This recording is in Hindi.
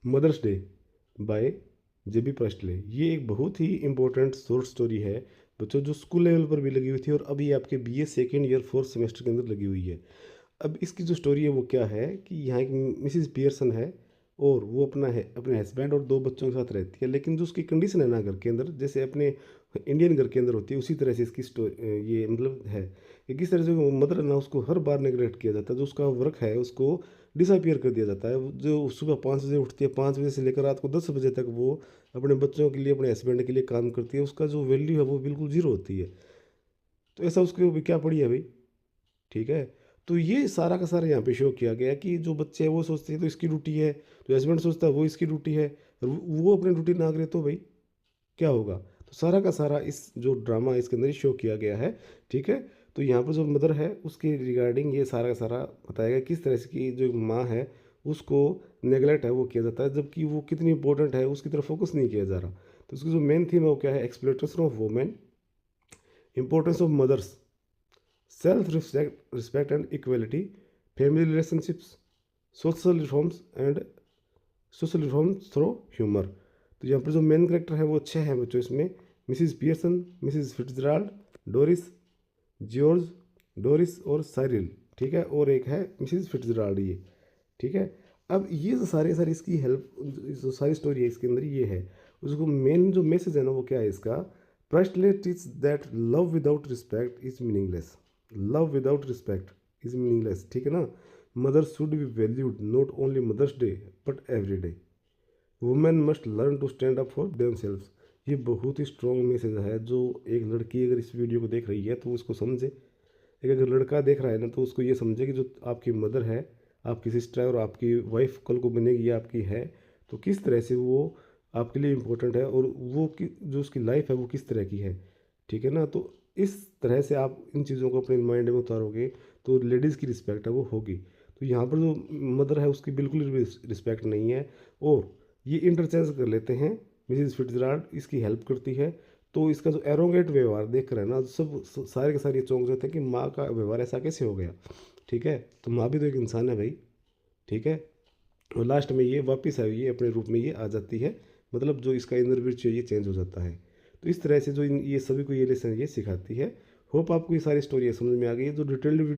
Mother's Day by J B Priestley. ये एक बहुत ही इम्पोर्टेंट शॉर्ट स्टोरी है बच्चों, जो स्कूल लेवल पर भी लगी हुई थी और अभी आपके BA second year fourth semester के अंदर लगी हुई है। अब इसकी जो स्टोरी है वो क्या है कि यहाँ एक मिसिस पियर्सन है और वो अपने हस्बैंड और दो बच्चों के साथ रहती है, लेकिन जो उसकी कंडीशन है ना घर के अंदर, जैसे अपने इंडियन घर के अंदर होती है, उसी तरह से इसकी ये मतलब है कि किस तरह से वो मदर है ना, उसको हर बार नेगलेक्ट किया जाता है। जो उसका वर्क है उसको डिसअपियर कर दिया जाता है। जो सुबह 5 बजे उठती है, 5 बजे से लेकर रात को 10 बजे तक वो अपने बच्चों के लिए, अपने हस्बैंड के लिए काम करती है। उसका जो वैल्यू है वो बिल्कुल जीरो होती है। तो ऐसा उसके ऊपर क्या पड़ी है भाई, ठीक है। तो ये सारा का सारा यहाँ पे शो किया गया कि जो बच्चे हैं वो सोचते हैं तो इसकी ड्यूटी है, जो हस्बैंड सोचता है वो इसकी ड्यूटी है, और वो अपनी ड्यूटी ना करे तो भाई क्या होगा। तो सारा का सारा इस जो ड्रामा है इसके अंदर शो किया गया है, ठीक है। तो यहाँ पर जो मदर है उसके रिगार्डिंग ये सारा का सारा बताया गया किस तरह से कि जो माँ है उसको नेगलेक्ट है वो किया जाता है, जबकि वो कितनी इंपॉर्टेंट है उसकी तरफ फोकस नहीं किया जा रहा। तो उसकी जो मेन थीम है वो क्या है, exploitation of women, importance of mothers, self respect and equality, family relationships, social reforms and social reforms through humour. तो यहाँ पर जो मेन करेक्टर है वो 6 हैं बच्चों इसमें, Mrs Pearson, Mrs Fitzgerald, Doris, George, Doris और साइरिल, ठीक है। और एक है मिसिज फिट्जराल्ड ये, ठीक है। अब ये जो सारे सारे इसकी हेल्प, जो सारी स्टोरी है इसके अंदर ये है, उसको मेन जो मैसेज है ना वो क्या है इसका, Priestley teach that love without respect is meaningless. Love without respect is meaningless, ठीक है ना। Mother should be valued not only Mother's Day but every day. Women must learn to stand up for themselves. ये बहुत ही स्ट्रॉन्ग मैसेज है, जो एक लड़की अगर इस वीडियो को देख रही है तो उसको समझे, एक अगर लड़का देख रहा है ना तो उसको ये समझे कि जो आपकी मदर है, आपकी सिस्टर है और आपकी वाइफ कल को बनेगी या आपकी है, तो किस तरह से वो आपके लिए इम्पोर्टेंट है और वो जो उसकी लाइफ है वो किस तरह की है, ठीक है ना। तो इस तरह से आप इन चीज़ों को अपने माइंड में उतारोगे तो लेडीज़ की रिस्पेक्ट है वो होगी। तो यहाँ पर जो मदर है उसकी बिल्कुल रिस्पेक्ट नहीं है, और ये इंटरचेंज कर लेते हैं। मिसिज फिट्जराल्ड इसकी हेल्प करती है, तो इसका जो एरोगेंट व्यवहार देख रहे हैं ना, सारे के सारे चौंक जाते हैं कि माँ का व्यवहार ऐसा कैसे हो गया, ठीक है। तो माँ भी तो एक इंसान है भाई, ठीक है। और लास्ट में ये वापस आई, ये अपने रूप में ये आ जाती है, मतलब जो इसका इनर विर्च्यू है ये चेंज हो जाता है। तो इस तरह से जो ये सभी को ये लेसन ये सिखाती है। होप आपको ये सारी स्टोरी समझ में आ गई है। जो डिटेल्ड